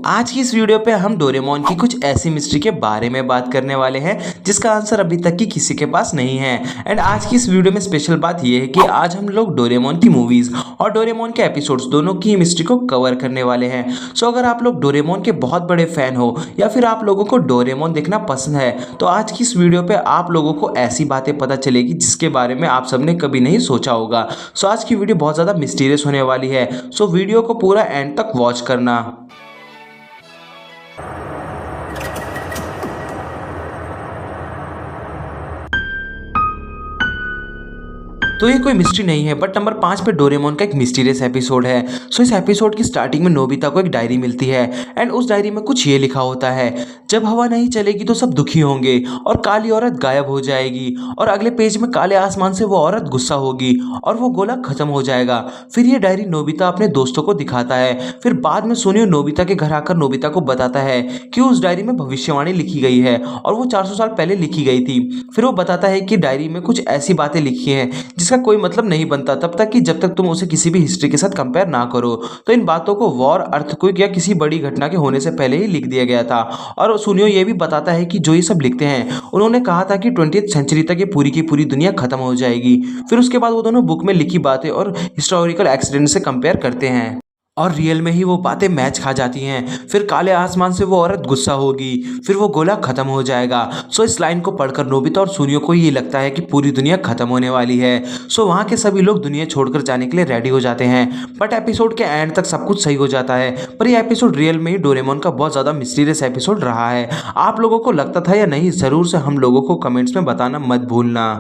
आज की इस वीडियो पे हम डोरेमोन की कुछ ऐसी मिस्ट्री के बारे में बात करने वाले हैं जिसका आंसर अभी तक की किसी के पास नहीं है। एंड आज की इस वीडियो में स्पेशल बात यह है कि आज हम लोग डोरेमोन की मूवीज और डोरेमोन के एपिसोड्स दोनों की मिस्ट्री को कवर करने वाले हैं। अगर आप लोग डोरेमोन के बहुत बड़े फैन हो या फिर आप लोगों को डोरेमोन देखना पसंद है तो आज की इस वीडियो पे आप लोगों को ऐसी बातें पता चलेगी जिसके बारे में आप सबने कभी नहीं सोचा होगा। आज की वीडियो बहुत ज़्यादा मिस्टीरियस होने वाली है। वीडियो को पूरा एंड तक वॉच करना। तो ये कोई मिस्ट्री नहीं है बट नंबर 5 पे डोरेमोन का एक मिस्टीरियस एपिसोड है। इस एपिसोड की स्टार्टिंग में नोबिता को एक डायरी मिलती है एंड उस डायरी में कुछ ये लिखा होता है, जब हवा नहीं चलेगी तो सब दुखी होंगे और काली औरत गायब हो जाएगी और अगले पेज में काले आसमान से वो औरत गुस्सा होगी और वो गोला खत्म हो जाएगा। फिर ये डायरी नोबिता अपने दोस्तों को दिखाता है। फिर बाद में सुनियो नोबिता के घर आकर नोबिता को बताता है कि उस डायरी में भविष्यवाणी लिखी गई है और वो 400 साल पहले लिखी गई थी। फिर वो बताता है कि डायरी में कुछ ऐसी बातें लिखी हैं जिसका कोई मतलब नहीं बनता तब तक कि जब तक तुम उसे किसी भी हिस्ट्री के साथ कंपेयर ना करो। तो इन बातों को वॉर, अर्थक्वेक या किसी बड़ी घटना के होने से पहले ही लिख दिया गया था। और सुनियो ये भी बताता है कि जो ये सब लिखते हैं उन्होंने कहा था कि 20th सेंचुरी तक ये पूरी की पूरी दुनिया खत्म हो जाएगी। फिर उसके बाद वो दोनों बुक में लिखी बातें और हिस्टोरिकल एक्सीडेंट से कंपेयर करते हैं और रियल में ही वो बातें मैच खा जाती हैं। फिर काले आसमान से वो औरत गुस्सा होगी, फिर वो गोला खत्म हो जाएगा। इस लाइन को पढ़कर नोबिता और सुनियो को ये लगता है कि पूरी दुनिया खत्म होने वाली है। वहाँ के सभी लोग दुनिया छोड़कर जाने के लिए रेडी हो जाते हैं। बट एपिसोड के एंड तक सब कुछ सही हो जाता है। पर ये एपिसोड रियल में ही डोरेमोन का बहुत ज़्यादा मिस्टीरियस एपिसोड रहा है। आप लोगों को लगता था या नहीं, ज़रूर से हम लोगों को कमेंट्स में बताना मत भूलना।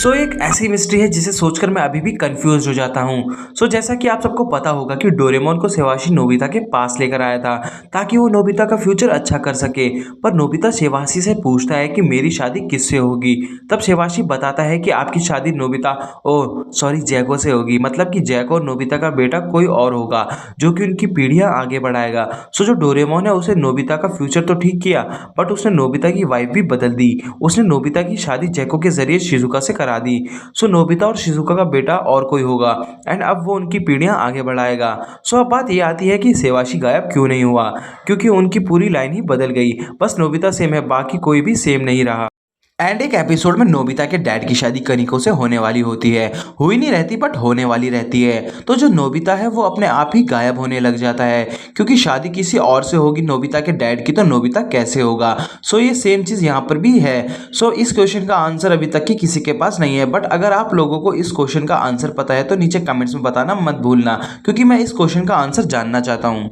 एक ऐसी मिस्ट्री है जिसे सोचकर मैं अभी भी कंफ्यूज हो जाता हूँ। जैसा कि आप सबको पता होगा कि डोरेमोन को सेवाशी नोबिता के पास लेकर आया था ताकि वो नोबिता का फ्यूचर अच्छा कर सके। पर नोबिता सेवाशी से पूछता है कि मेरी शादी किससे होगी। तब सेवाशी बताता है कि आपकी शादी जैको से होगी, मतलब कि जैको और नोबिता का बेटा कोई और होगा जो कि उनकी पीढ़ियां आगे बढ़ाएगा। जो डोरेमोन है उसे नोबिता का फ्यूचर तो ठीक किया बट उसने नोबिता की वाइफ भी बदल दी। उसने नोबिता की शादी जैको के जरिए शिजुका से करा दी। नोबिता और शिजुका का बेटा और कोई होगा एंड अब वो उनकी पीढ़ियां आगे बढ़ाएगा। अब बात ये आती है कि सेवाशी गायब क्यों नहीं हुआ, क्योंकि उनकी पूरी लाइन ही बदल गई। बस नोबिता सेम है, बाकी कोई भी सेम नहीं रहा। एंड एक एपिसोड में नोबिता के डैड की शादी कनिको से होने वाली होती है। हुई नहीं रहती बट होने वाली रहती है। तो जो नोबिता है वो अपने आप ही गायब होने लग जाता है, क्योंकि शादी किसी और से होगी नोबिता के डैड की, तो नोबिता कैसे होगा। ये सेम चीज़ यहाँ पर भी है। इस क्वेश्चन का आंसर अभी तक की किसी के पास नहीं है। बट अगर आप लोगों को इस क्वेश्चन का आंसर पता है तो नीचे कमेंट्स में बताना मत भूलना, क्योंकि मैं इस क्वेश्चन का आंसर जानना चाहता हूँ।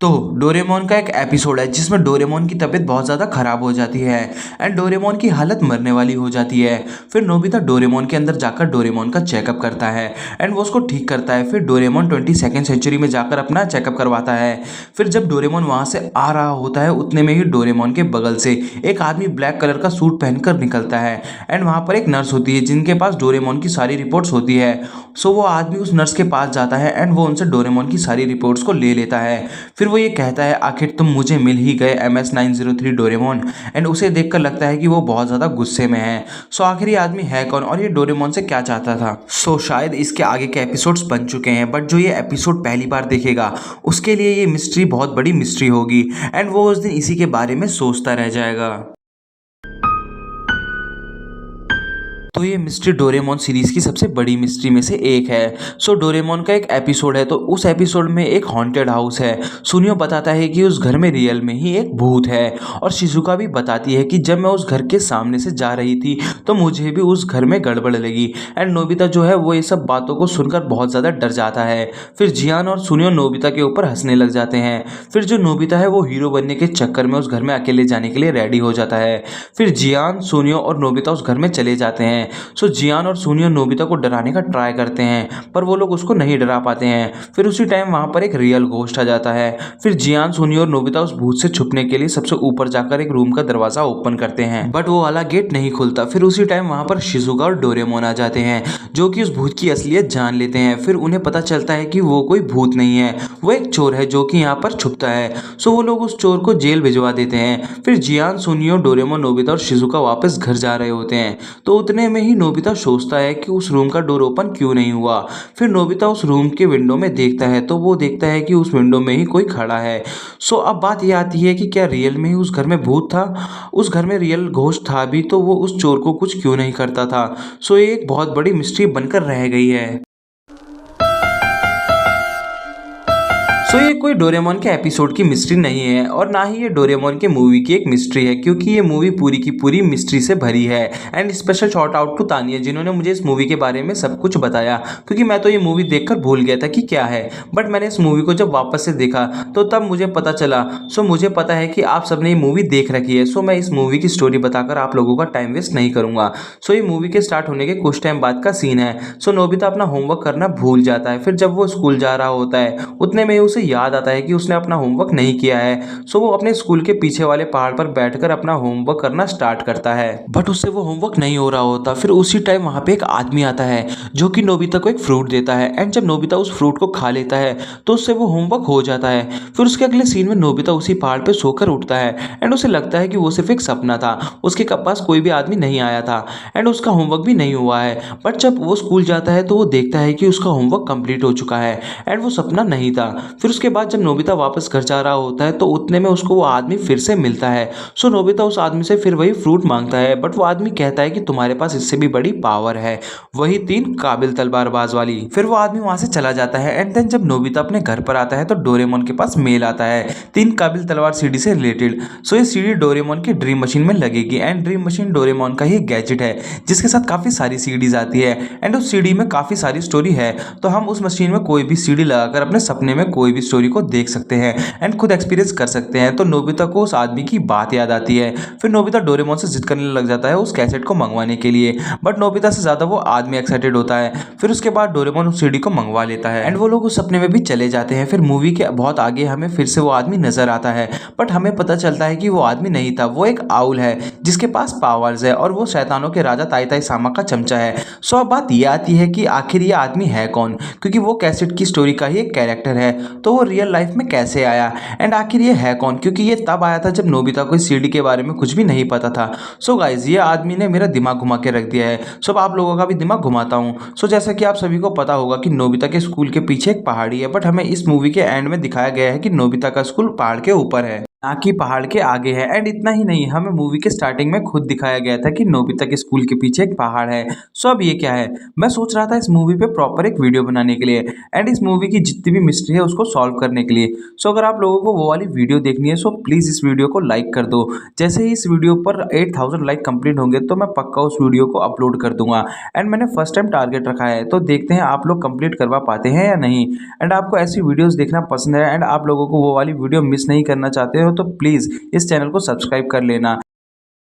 तो डोरेमोन का एक एपिसोड है जिसमें डोरेमोन की तबीयत बहुत ज़्यादा खराब हो जाती है एंड डोरेमोन की हालत मरने वाली हो जाती है। फिर नोबिता डोरेमोन के अंदर जाकर डोरेमोन का चेकअप करता है एंड वो उसको ठीक करता है। फिर डोरेमोन 22nd सेंचुरी में जाकर अपना चेकअप करवाता है। फिर जब डोरेमोन वहाँ से आ रहा होता है उतने में ही डोरेमोन के बगल से एक आदमी ब्लैक कलर का सूट पहनकर निकलता है एंड वहाँ पर एक नर्स होती है जिनके पास डोरेमोन की सारी रिपोर्ट्स होती है। वो आदमी उस नर्स के पास जाता है एंड वो उनसे डोरेमोन की सारी रिपोर्ट्स को ले लेता है। फिर वो ये कहता है, आखिर तुम मुझे मिल ही गए MS-903 डोरेमोन। एंड उसे देखकर लगता है कि वो बहुत ज़्यादा गुस्से में है। आखिर ये आदमी है कौन और ये डोरेमोन से क्या चाहता था। शायद इसके आगे के एपिसोड्स बन चुके हैं बट जो ये एपिसोड पहली बार देखेगा उसके लिए ये मिस्ट्री बहुत बड़ी मिस्ट्री होगी एंड वो उस दिन इसी के बारे में सोचता रह जाएगा। तो ये मिस्ट्री डोरेमोन सीरीज की सबसे बड़ी मिस्ट्री में से एक है। डोरेमोन का एक एपिसोड है तो उस एपिसोड में एक हॉन्टेड हाउस है। सुनियो बताता है कि उस घर में रियल में ही एक भूत है और शिजुका भी बताती है कि जब मैं उस घर के सामने से जा रही थी तो मुझे भी उस घर में गड़बड़ लगी। एंड नोबिता जो है वो ये सब बातों को सुनकर बहुत ज़्यादा डर जाता है। फिर जियान और सुनियो नोबिता के ऊपर हंसने लग जाते हैं। फिर जो नोबिता है वो हीरो बनने के चक्कर में उस घर में अकेले जाने के लिए रेडी हो जाता है। फिर जियान, सुनियो और नोबिता उस घर में चले जाते हैं। जियान और सुनियो नोबिता को डराने का ट्राई करते हैं पर वो लोग उसको नहीं डरा पाते हैं। फिर उसी टाइम वहां पर एक रियल घोस्ट आ जाता है। फिर जियान, सुनियो और नोबिता उस भूत से छुपने के लिए सबसे ऊपर जाकर एक रूम का दरवाजा ओपन करते हैं बट वो वाला गेट नहीं खुलता। फिर उसी टाइम वहां पर शिजुका और डोरेमोन आ जाते हैं जो कि उस भूत की असलियत जान लेते हैं। फिर उन्हें पता चलता है कि वो कोई भूत नहीं है, वो एक चोर है जो कि यहाँ पर छुपता है। वो लोग उस चोर को जेल भिजवा देते हैं। फिर जियान, सुनियो, डोरेमोन, नोबिता और शिजुका वापस घर जा रहे होते हैं तो उतने में ही नोबिता सोचता है कि उस रूम का डोर ओपन क्यों नहीं हुआ। फिर नोबिता उस रूम के विंडो में देखता है तो वो देखता है कि उस विंडो में ही कोई खड़ा है। सो अब बात ये आती है कि क्या रियल में ही उस घर में भूत था, उस घर में रियल घोस्ट था भी तो वो उस चोर को कुछ क्यों नहीं करता था। सो ये एक बहुत बड़ी मिस्ट्री बनकर रह गई है। सो ये कोई डोरेमोन के एपिसोड की मिस्ट्री नहीं है और ना ही ये डोरेमोन के मूवी की एक मिस्ट्री है, क्योंकि ये मूवी पूरी की पूरी मिस्ट्री से भरी है। And special shot out to Tania जिन्होंने मुझे इस मूवी के बारे में सब कुछ बताया, क्योंकि मैं तो ये मूवी देखकर भूल गया था कि क्या है। बट मैंने इस मूवी को जब वापस से देखा तो तब मुझे पता चला। सो मुझे पता है कि आप सबने ये मूवी देख रखी है, सो मैं इस मूवी की स्टोरी बताकर आप लोगों का टाइम वेस्ट नहीं करूंगा। सो ये मूवी के स्टार्ट होने के कुछ टाइम बाद का सीन है। सो नोबिता अपना होमवर्क करना भूल जाता है। फिर जब वो स्कूल जा रहा होता है उतने में ही उसे याद आता है कि उसने अपना होमवर्क नहीं किया है। सो वो अपने स्कूल के पीछे वाले पहाड़ पर बैठकर अपना होमवर्क करना स्टार्ट करता है, बट उससे वो होमवर्क नहीं हो रहा होता। फिर उसी टाइम वहां पे एक आदमी आता है जो कि नोबिता को एक फ्रूट देता है। एंड जब नोबिता उस फ्रूट को खा लेता है तो उससे वो होमवर्क हो जाता है। फिर उसके अगले सीन में नोबिता उसी पहाड़ पे सोकर उठता है एंड उसे लगता है कि वो सिर्फ एक सपना था, उसके पास कोई भी आदमी नहीं आया था एंड उसका होमवर्क भी नहीं हुआ है। बट जब वो स्कूल जाता है तो वो देखता है कि उसका होमवर्क कंप्लीट हो चुका है एंड वो सपना नहीं था। फिर उसके बाद जब नोबिता वापस घर जा रहा होता है तो उतने में उसको वो आदमी फिर से मिलता है। सो नोबिता उस आदमी से फिर वही फ्रूट मांगता है, बट वो आदमी कहता है कि तुम्हारे पास इससे भी बड़ी पावर है, वही 3 काबिल तलवारबाज वाली। फिर वो आदमी वहां से चला जाता है। एंड देन जब नोबिता अपने घर पर आता है तो डोरेमोन के पास मेल आता है 3 काबिल तलवार सीडी से रिलेटेड। सो ये सीडी डोरेमोन की ड्रीम मशीन में लगेगी एंड ड्रीम मशीन डोरेमोन का ही गैजेट है जिसके साथ काफी सारी सीडीज आती है एंड उस सीडी में काफी सारी स्टोरी है। तो हम उस मशीन में कोई भी सीडी लगाकर अपने सपने में कोई भी स्टोरी को देख सकते हैं एंड खुद एक्सपीरियंस कर सकते हैं। तो नोबिता को उस आदमी की बात याद आती है। फिर नोबिता डोरेमोन से जिद करने लग जाता है उस कैसेट को मंगवाने के लिए, बट नोबिता से ज्यादा वो आदमी एक्साइटेड होता है। फिर उसके बाद डोरेमोन उस सीडी को मंगवा लेता है एंड वो लोग उस सपने में भी चले जाते हैं। फिर मूवी के बहुत आगे हमें फिर से वो आदमी नजर आता है, बट हमें पता चलता है कि वो आदमी नहीं था, वो एक आउल है जिसके पास पावर्स है और वो शैतानों के राजा ताई ताई सामा का चमचा है। सो अब बात ये आती है कि आखिर ये आदमी है कौन, क्योंकि वो कैसेट की स्टोरी का ही एक कैरेक्टर है, तो वो रियल लाइफ में कैसे आया एंड आखिर ये है कौन, क्योंकि ये तब आया था जब नोबिता को इस सीडी के बारे में कुछ भी नहीं पता था। सो गाइज ये आदमी ने मेरा दिमाग घुमा के रख दिया है। सो अब आप लोगों का भी दिमाग घुमाता हूँ। सो जैसा कि आप सभी को पता होगा कि नोबिता के स्कूल के पीछे एक पहाड़ी है, बट हमें इस मूवी के एंड में दिखाया गया है कि नोबिता का स्कूल पहाड़ के ऊपर है, ना कि पहाड़ के आगे है। एंड इतना ही नहीं, हमें मूवी के स्टार्टिंग में खुद दिखाया गया था कि नोबिता के स्कूल के पीछे एक पहाड़ है। सो अब ये क्या है, मैं सोच रहा था इस मूवी पे प्रॉपर एक वीडियो बनाने के लिए एंड इस मूवी की जितनी भी मिस्ट्री है उसको सॉल्व करने के लिए। सो अगर आप लोगों को वो वाली वीडियो देखनी है सो प्लीज़ इस वीडियो को लाइक कर दो। जैसे ही इस वीडियो पर 8000 लाइक कंप्लीट होंगे तो मैं पक्का उस वीडियो को अपलोड कर दूंगा। एंड मैंने फर्स्ट टाइम टारगेट रखा है, तो देखते हैं आप लोग कंप्लीट करवा पाते हैं या नहीं। एंड आपको ऐसी वीडियोस देखना पसंद है एंड आप लोगों को वो वाली वीडियो मिस नहीं करना चाहते हो तो प्लीज़ इस चैनल को सब्सक्राइब कर लेना।